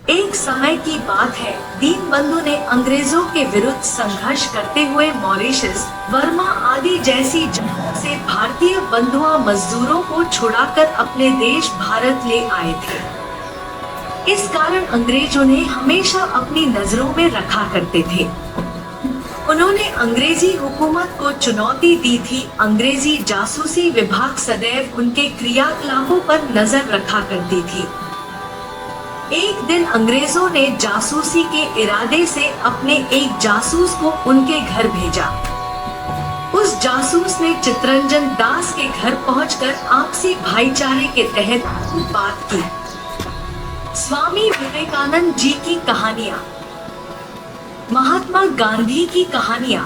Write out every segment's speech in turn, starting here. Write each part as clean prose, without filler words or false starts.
एक समय की बात है, दीनबंधु ने अंग्रेजों के विरुद्ध संघर्ष करते हुए मॉरिशस, बर्मा आदि जैसी जगहों से भारतीय बंधुआ मजदूरों को छुड़ाकर अपने देश भारत ले आए थे। इस कारण अंग्रेज उन्हें हमेशा अपनी नजरों में रखा करते थे। उन्होंने अंग्रेजी हुकूमत को चुनौती दी थी। अंग्रेजी जासूसी विभाग सदैव उनके क्रियाकलापों पर नजर रखा करती थी। एक दिन अंग्रेजों ने जासूसी के इरादे से अपने एक जासूस को उनके घर भेजा। उस जासूस ने चित्तरंजन दास के घर पहुंचकर आपसी भाईचारे के तहत बात की। स्वामी विवेकानंद जी की कहानियां, महात्मा गांधी की कहानियां।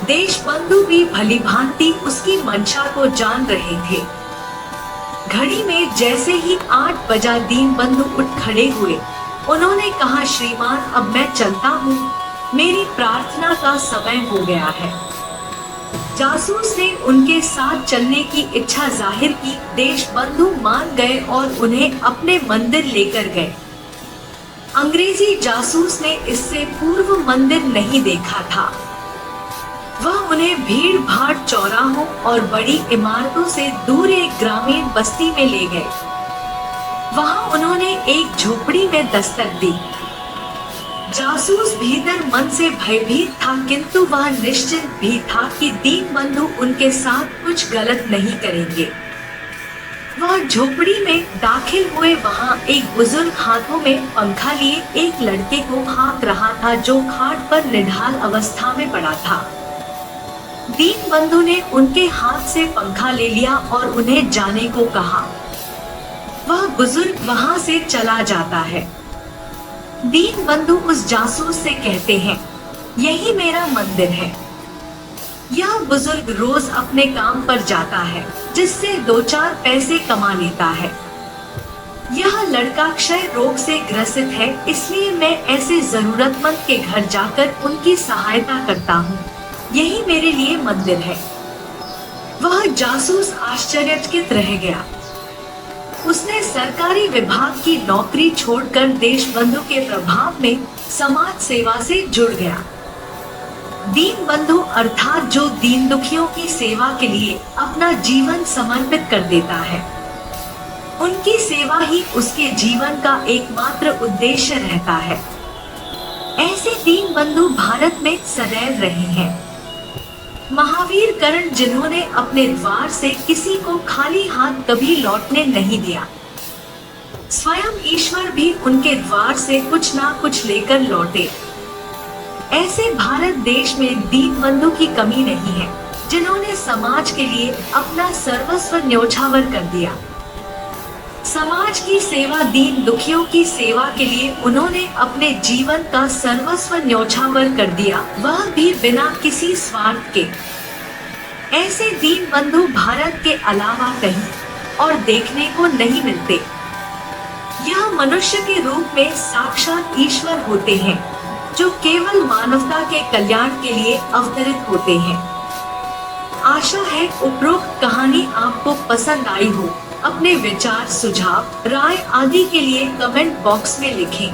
देशबंधु भी भलीभांति उसकी मंशा को जान रहे थे। घड़ी में जैसे ही 8 बजा दीनबंधु उठ खड़े हुए। उन्होंने कहा, श्रीमान अब मैं चलता हूँ, मेरी प्रार्थना का समय हो गया है। जासूस ने उनके साथ चलने की इच्छा जाहिर की। देशबंधु मान गए और उन्हें अपने मंदिर लेकर गए। अंग्रेजी जासूस ने इससे पूर्व मंदिर नहीं देखा था। वह उन्हें भीड़ भाड़ चौराहों और बड़ी इमारतों से दूर एक ग्रामीण बस्ती में ले गए। वहां उन्होंने एक झोपड़ी में दस्तक दी। जासूस भीतर मन से भयभीत था, किंतु वह निश्चित भी था कि दीनबंधु उनके साथ कुछ गलत नहीं करेंगे। वह झोपड़ी में दाखिल हुए। वहां एक बुजुर्ग हाथों में पंखा लिए एक लड़के को हाँक रहा था, जो खाट पर निढाल अवस्था में पड़ा था। दीनबंधु ने उनके हाथ से पंखा ले लिया और उन्हें जाने को कहा। वह बुजुर्ग वहां से चला जाता है। दीनबंधु उस जासूस से कहते हैं, यही मेरा मंदिर है। यह बुजुर्ग रोज अपने काम पर जाता है, जिससे 2-4 पैसे कमा लेता है। यह लड़का क्षय रोग से ग्रसित है, इसलिए मैं ऐसे जरूरतमंद के घर जाकर उनकी सहायता करता हूँ। यही मेरे लिए मंदिर है। वह जासूस आश्चर्यचकित रह गया। उसने सरकारी विभाग की नौकरी छोड़कर देशबंधु के प्रभाव में समाज सेवा से जुड़ गया। दीनबंधु अर्थात जो दीन दुखियों की सेवा के लिए अपना जीवन समर्पित कर देता है, उनकी सेवा ही उसके जीवन का एकमात्र उद्देश्य रहता है। ऐसे दीनबंधु भारत में सदैव रहे हैं। महावीर कर्ण, जिन्होंने अपने द्वार से किसी को खाली हाथ कभी लौटने नहीं दिया। स्वयं ईश्वर भी उनके द्वार से कुछ ना कुछ लेकर लौटे। ऐसे भारत देश में दीनबंधु की कमी नहीं है, जिन्होंने समाज के लिए अपना सर्वस्व न्योछावर कर दिया। समाज की सेवा, दीन दुखियों की सेवा के लिए उन्होंने अपने जीवन का सर्वस्व न्योछावर कर दिया, वह भी बिना किसी स्वार्थ के। ऐसे दीनबंधु भारत के अलावा कहीं और देखने को नहीं मिलते। यह मनुष्य के रूप में साक्षात ईश्वर होते हैं, जो केवल मानवता के कल्याण के लिए अवतरित होते हैं। आशा है उपरोक्त कहानी आपको पसंद आई हो। अपने विचार, सुझाव, राय आदि के लिए कमेंट बॉक्स में लिखें।